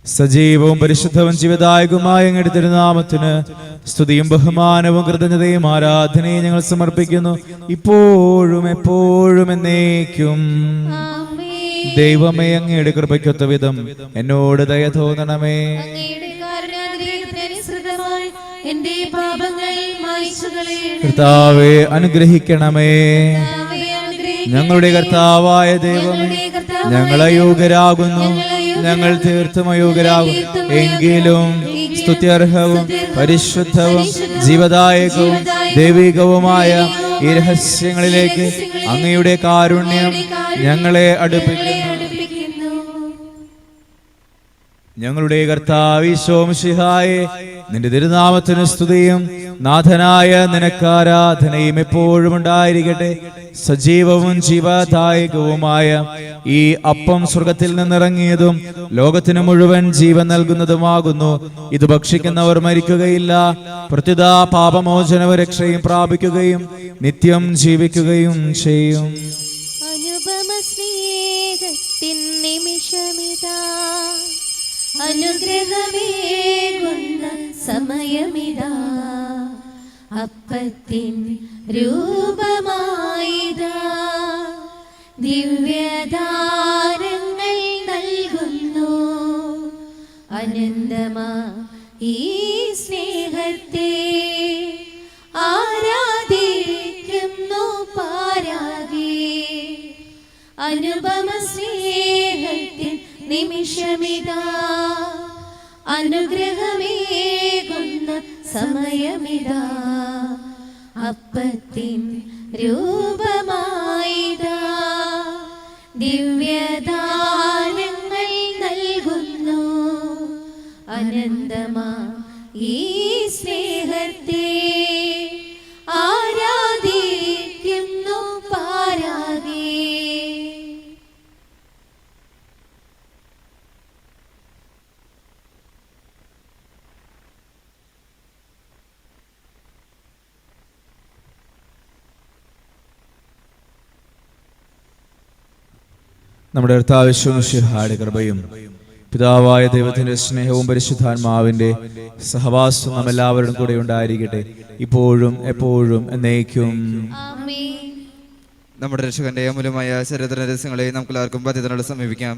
സജീവവും പരിശുദ്ധവും ജീവദായകവുമായ അങ്ങയുടെ തിരുനാമത്തിന് സ്തുതിയും ബഹുമാനവും കൃതജ്ഞതയും ആരാധനയും ഞങ്ങൾ സമർപ്പിക്കുന്നു, ഇപ്പോഴും എപ്പോഴും എന്നേക്കും. ദൈവമേ, അങ്ങയുടെ കൃപയ്ക്കൊത്ത വിധം എന്നോട് ദയ തോന്നണമേ. അങ്ങയുടെ കാരുണ്യാതിരേകത്തിനനുസൃതമായി എന്റെ പാപങ്ങൾ മായ്ച്ചു കളയണമേ. കർത്താവേ, അനുഗ്രഹിക്കണമേ. കർത്താവേ, അനുഗ്രഹിക്കണമേ. ഞങ്ങളുടെ കർത്താവായ ദൈവമേ, ഞങ്ങൾ അയോഗ്യരാകുന്നു, ഞങ്ങൾ തീർത്തും അയോഗ്യരാകും. എങ്കിലും സ്തുത്യർഹവും പരിശുദ്ധവും ജീവദായകവും ദൈവികവുമായ ഈ രഹസ്യങ്ങളിലേക്ക് അങ്ങയുടെ കാരുണ്യം ഞങ്ങളെ അടുപ്പിക്കുന്നു. ഞങ്ങളുടെ കർത്താവ് ഈശോ മിശിഹായേ, നിന്റെ തിരുനാമത്തിന് സ്തുതിയും നാഥനായ നിനക്ക് ആരാധനയും എപ്പോഴും ഉണ്ടായിരിക്കട്ടെ. സജീവവും ജീവദായകവുമായ ഈ അപ്പം സ്വർഗത്തിൽ നിന്നിറങ്ങിയതും ലോകത്തിന് മുഴുവൻ ജീവൻ നൽകുന്നതുമാകുന്നു. ഇത് ഭക്ഷിക്കുന്നവർ മരിക്കുകയില്ല, പ്രത്യുത പാപമോചനവും രക്ഷയും പ്രാപിക്കുകയും നിത്യം ജീവിക്കുകയും ചെയ്യും. അനുപമ സ്നേഹത്തിൻ നിമിഷമിതാ, അനുഗ്രഹമേകുന്ന സമയമിതാ, അപ്പത്തിൻ രൂപമായിതാ, ദിവ്യദാനങ്ങൾ നൽകുന്നു. അനന്തമാ ഈ സ്നേഹത്തെ ആരാധിക്കുന്നു പാരാകെ. അനുപമ സ്നേഹത്തിൻ നിമിഷമിതാ, അനുഗ്രഹമേകുന്ന സമയമിതാ, അപ്പത്തിൻ രൂപമായിതാ, ദിവ്യദാനങ്ങൾ നൽകുന്നു. അനന്തമാ ഈ സ്നേഹത്തെ ആരാധിക്കുന്നു പാരാകെ. നമ്മുടെ കർത്താവിശ്വമിശിഹായുടെ കൃപയും പിതാവായ ദൈവത്തിന്റെ സ്നേഹവും പരിശുദ്ധാത്മാവിന്റെ സഹവാസവും നാം എല്ലാവരും കൂടെ ഉണ്ടായിരിക്കട്ടെ, ഇപ്പോഴും എപ്പോഴും എന്നേക്കും. ആമേൻ. നമ്മുടെ രക്ഷകന്റെ അമൂല്യമായ ചരിത്ര രഹസ്യങ്ങളെ നമുക്ക് എല്ലാവർക്കും ബാധ്യതയോടെ സമീപിക്കാം.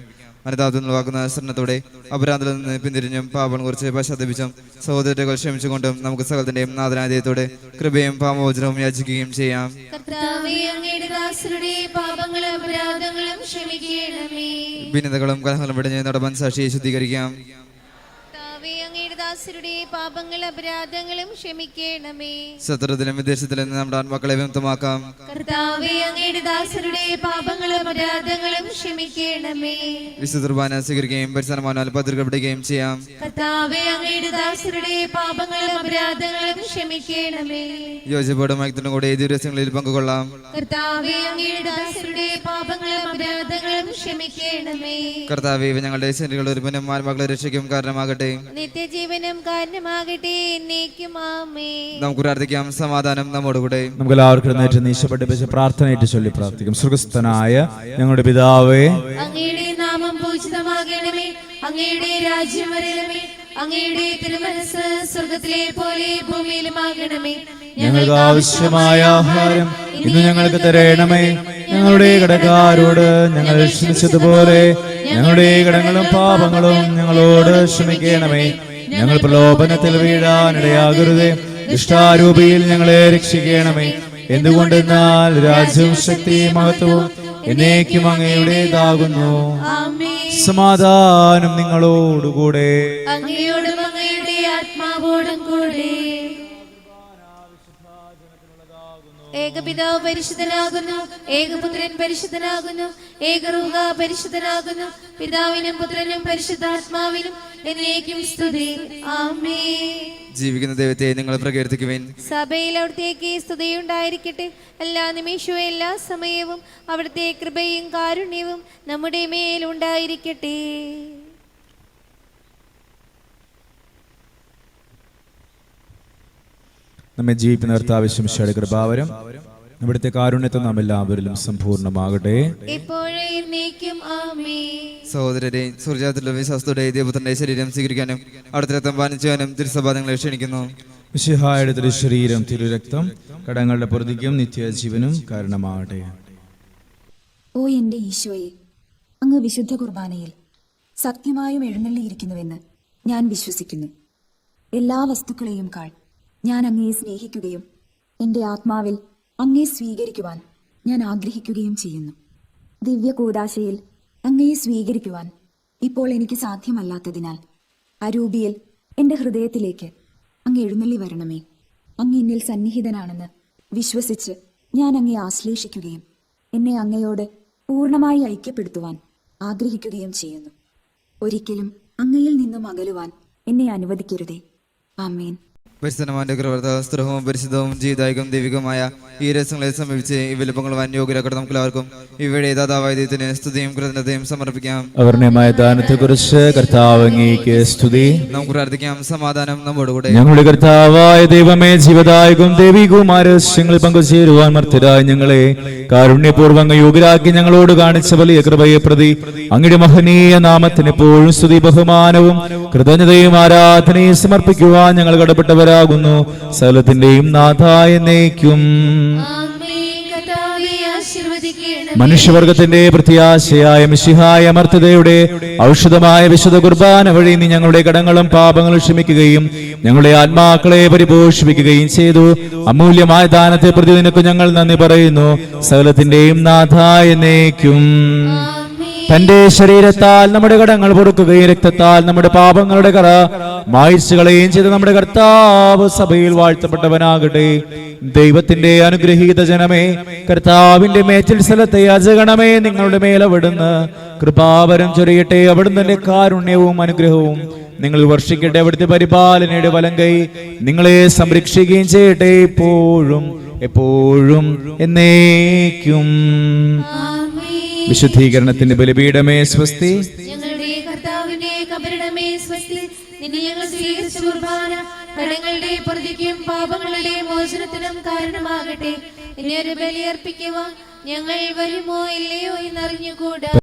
അനുതാപത്തിനുള്ളവാക്കുന്ന ശരണത്തോടെ അപരാധത്തിൽ നിന്ന് പിന്തിരിഞ്ഞും പാപം കുറിച്ച് പശ്ചാത്തപിച്ചും സഹോദരങ്ങൾ ക്ഷമിച്ചുകൊണ്ടും നമുക്ക് സകലത്തിന്റെയും നാഥനായ ദൈവത്തോടെ കൃപയും പാപമോചനവും യാചിക്കുകയും ചെയ്യാം. കർത്താവേ, അങ്ങയുടെ ദാസരുടെ പാപങ്ങളും അപരാധങ്ങളും ക്ഷമിക്കണമേ. ഭിന്നതകളും കലഹങ്ങളും വെടിഞ്ഞ് നടപൻ സാക്ഷിയെ ശുദ്ധീകരിക്കാം. കർത്താവേ, അങ്ങയുടെ ദാസരുടെ പാപങ്ങളും അപരാധങ്ങളും ക്ഷമിക്കണമേ. ശത്രുതിലും വിദേശത്തിലും നിന്ന് നമ്മുടെ ആത്മാക്കളെ വിമുക്തമാക്കാം. കർത്താവേ, അങ്ങയുടെ ദാസരുടെ പാപങ്ങളും അപരാധങ്ങളും ക്ഷമിക്കണമേ. വിശുദ്ധ കുർബാന സ്വീകരിക്കുകയും പരിസരമാനാൽ പത്രികപ്പെടുകയും ചെയ്യാം. കർത്താവേ, അങ്ങയുടെ ദാസരുടെ പാപങ്ങളും അപരാധങ്ങളും ക്ഷമിക്കണമേ. യോജിപ്പോടും ഐക്യത്തിനും കൂടെ ദിവസങ്ങളിൽ പങ്കുകൊള്ളാം. കർത്താവേ, അങ്ങയുടെ ദാസരുടെ പാപങ്ങളും അപരാധങ്ങളും ക്ഷമിക്കണമേ. കർത്താവേ, ഇവ ഞങ്ങളുടെ ശരീരങ്ങളുടെ ഒരുപനും ആത്മാക്കളെ രക്ഷയ്ക്കും കാരണമാകട്ടെ, നിത്യജീവനം കാരണമാകട്ടെ, എന്നേക്കും ആമേൻ. നമുക്ക് പ്രാർത്ഥിക്കാം. സമാധാനം നമ്മോടുകൂടെ. നമുക്ക് എല്ലാവർക്കും നേരിട്ട് നീശ പഠിപ്പിച്ച് പ്രാർത്ഥനയായിട്ട് ചൊല്ലി പ്രാർത്ഥിക്കും. സ്വർഗ്ഗസ്ഥനായ ഞങ്ങളുടെ പിതാവേ, അങ്ങയുടെ നാമം പൂജിതമാകണമേ, അങ്ങയുടെ രാജ്യം വരണമേ, അങ്ങയുടെ തിരുമനസ് സ്വർഗത്തിലെ പോലെ ഭൂമിയിലുമാകണമേ. ഞങ്ങൾക്ക് ആവശ്യമായ ആഹാരം ഇന്ന് ഞങ്ങൾക്ക് തരണമേ. ഞങ്ങളുടെ കടക്കാരോട് ഞങ്ങൾ ക്ഷമിച്ചതുപോലെ ഞങ്ങളുടെ കടങ്ങളും പാപങ്ങളും ഞങ്ങളോട് ക്ഷമിക്കണമേ. ഞങ്ങൾ പ്രലോഭനത്തിൽ വീഴാനിടയാകരുതേ, ദുഷ്ടാരൂപിയിൽ ഞങ്ങളെ രക്ഷിക്കണമേ. എന്തുകൊണ്ടെന്നാൽ രാജ്യവും ശക്തിയും മഹത്വവും എന്നേക്കും അങ്ങയുടേതാകുന്നു. ആമേൻ. സമാധാനം നിങ്ങളോടുകൂടെ. അങ്ങയോടും അങ്ങയുടെ ആത്മാവോടും കൂടെ. ഏകപിതാവ് പരിശുദ്ധനാകുന്നു, ഏകപുത്രൻ പരിശുദ്ധനാകുന്നു, ഏകറൂഹ പരിശുദ്ധനാകുന്നു. പിതാവിനും പുത്രനും പരിശുദ്ധാത്മാവിനും എന്നേക്കും സ്തുതി. ആമേൻ. ജീവിക്കുന്ന ദൈവത്തെ നിങ്ങൾ പ്രകീർത്തിക്കുവിൻ. സഭയിൽ അവിടുത്തേക്ക് സ്തുതിയുണ്ടായിരിക്കട്ടെ. എല്ലാ നിമിഷവും എല്ലാ സമയവും അവിടുത്തെ കൃപയും കാരുണ്യവും നമ്മുടെ മേലുണ്ടായിരിക്കട്ടെ. നമ്മെ ജീവിക്കുന്ന കർത്താവിശ്വമിശിഹായുടെ കൃപാവരം ഇവിടുത്തെ കാരുണ്യത്തെ നാം എല്ലാവരിലും സമ്പൂർണ്ണമാകട്ടെ, ഇപ്പോഴും എന്നേക്കും ആമേൻ. സഹോദരരെ, സൂര്യാത്തിലുള്ള വിശ്വാസത്തോടെ ദൈവപുത്രന്റെ ശരീരം സ്വീകരിക്കാനും അവിടുത്തെ രക്തം പാനം ചെയ്യാനും തിരുസഭ നിങ്ങളെ ക്ഷണിക്കുന്നു. മിശിഹായുടെ തിരുശരീരം തിരുരക്തം കടങ്ങളുടെ പൊറുതിക്കും നിത്യജീവനും കാരണമാകട്ടെ. ഓ എൻ്റെ ഈശോയെ, അങ്ങ് വിശുദ്ധ കുർബാനയിൽ സത്യമായും എഴുന്നള്ളിയിരിക്കുന്നുവെന്ന് ഞാൻ വിശ്വസിക്കുന്നു. എല്ലാ വസ്തുക്കളെയും കാൾ ഞാൻ അങ്ങയെ സ്നേഹിക്കുകയും എൻ്റെ ആത്മാവിൽ അങ്ങയെ സ്വീകരിക്കുവാൻ ഞാൻ ആഗ്രഹിക്കുകയും ചെയ്യുന്നു. ദിവ്യ കൂദാശയിൽ അങ്ങയെ സ്വീകരിക്കുവാൻ ഇപ്പോൾ എനിക്ക് സാധ്യമല്ലാത്തതിനാൽ അരൂപിയിൽ എൻ്റെ ഹൃദയത്തിലേക്ക് അങ്ങ് എഴുന്നള്ളി വരണമേ. അങ്ങ് എന്നിൽ സന്നിഹിതനാണെന്ന് വിശ്വസിച്ച് ഞാൻ അങ്ങയെ ആശ്ലേഷിക്കുകയും എന്നെ അങ്ങയോട് പൂർണ്ണമായി ഐക്യപ്പെടുത്തുവാൻ ആഗ്രഹിക്കുകയും ചെയ്യുന്നു. ഒരിക്കലും അങ്ങയിൽ നിന്നും അകലുവാൻ എന്നെ അനുവദിക്കരുതേ. ആമേൻ. പരിശുദ്ധമാന്റെ കൃപവും പരിശുദ്ധവും ജീവദായകവും ദൈവികമായ ഈ രഹസ്യങ്ങളെ സമീപിച്ച് ഈ വിലപ്പങ്ങളുവാൻ യോഗ്യരാക്കട്ടെ. നമുക്ക് എല്ലാവർക്കും ഇവയുടെ ദാതാവായ ദൈവത്തിന് സ്തുതിയും കൃതജ്ഞതയും സമർപ്പിക്കാം. അവർണ്ണയമായ ദാനത്തെക്കുറിച്ച് കർത്താവ് അങ്ങേക്ക് സ്തുതി. നമുക്ക് പ്രാർത്ഥിക്കാം. സമാധാനം നമ്മോടുകൂടെ. ഞങ്ങളുടെ കർത്താവായ ദൈവമേ, ജീവദായകവും ദൈവികവുമായ രഹസ്യങ്ങളിൽ പങ്കുചേരുവാൻ മർത്യരായ ഞങ്ങളെ കാരുണ്യപൂർവ്വം അങ്ങ് യോഗ്യരാക്കി ഞങ്ങളോട് കാണിച്ച വലിയ കൃപയെ പ്രതി അങ്ങയുടെ മഹനീയ നാമത്തിന് എപ്പോഴും സ്തുതി ബഹുമാനവും കൃതജ്ഞതയും ആരാധനയും സമർപ്പിക്കുവാൻ ഞങ്ങൾ കടപ്പെട്ടവരാകുന്നു. സകലത്തിന്റെയും നാഥായ എന്നേക്കും. മനുഷ്യവർഗത്തിന്റെ പ്രത്യാശയായ മിശിഹായ അമർത്യതയുടെ ഔഷധമായ വിശുദ്ധ കുർബാന വഴി നീ ഞങ്ങളുടെ കടങ്ങളും പാപങ്ങളും ക്ഷമിക്കുകയും ഞങ്ങളുടെ ആത്മാക്കളെ പരിപോഷിപ്പിക്കുകയും ചെയ്തു. അമൂല്യമായ ദാനത്തെ പ്രതി നിനക്ക് ഞങ്ങൾ നന്ദി പറയുന്നു. സകലത്തിന്റെയും നാഥായ എന്നേക്കും. തന്റെ ശരീരത്താൽ നമ്മുടെ കടങ്ങൾ പൊറുക്കുകയും രക്തത്താൽ നമ്മുടെ പാപങ്ങളുടെ കറ മായ്ച്ചു കളയുകയും ചെയ്ത നമ്മുടെ കർത്താവ് സഭയിൽ വാഴ്ത്തപ്പെട്ടവനാകട്ടെ. ദൈവത്തിന്റെ അനുഗ്രഹീത ജനമേ, കർത്താവിന്റെ മേച്ചിൽ സ്ഥലത്തെ യാചകണമേ. നിങ്ങളുടെ മേൽ അവിടുന്ന് കൃപാവരം ചൊരിയട്ടെ. അവിടുന്ന് കാരുണ്യവും അനുഗ്രഹവും നിങ്ങൾ വർഷിക്കട്ടെ. അവിടുത്തെ പരിപാലനയുടെ വലങ്കൈ നിങ്ങളെ സംരക്ഷിക്കുകയും ചെയ്യട്ടെ, ഇപ്പോഴും എപ്പോഴും എന്നേക്കും. വിശുദ്ധീകരണത്തിന്റെ ബലിപീഠമേ സ്വസ്തി. ഞങ്ങളുടെ കർത്താവിന്റെ കബരിടമേ സ്വസ്തി. നിന്നെ ഞങ്ങൾ സ്വീകരിച്ച കുർബാന കടങ്ങളുടെ പൊറുതിക്കും പാപങ്ങളുടെ മോചനത്തിനും കാരണമാകട്ടെ. ഇനി ഒരു ബലിയർപ്പിക്കുവാൻ ഞങ്ങൾ വരുമോ ഇല്ലയോ എന്നറിഞ്ഞുകൂടാ.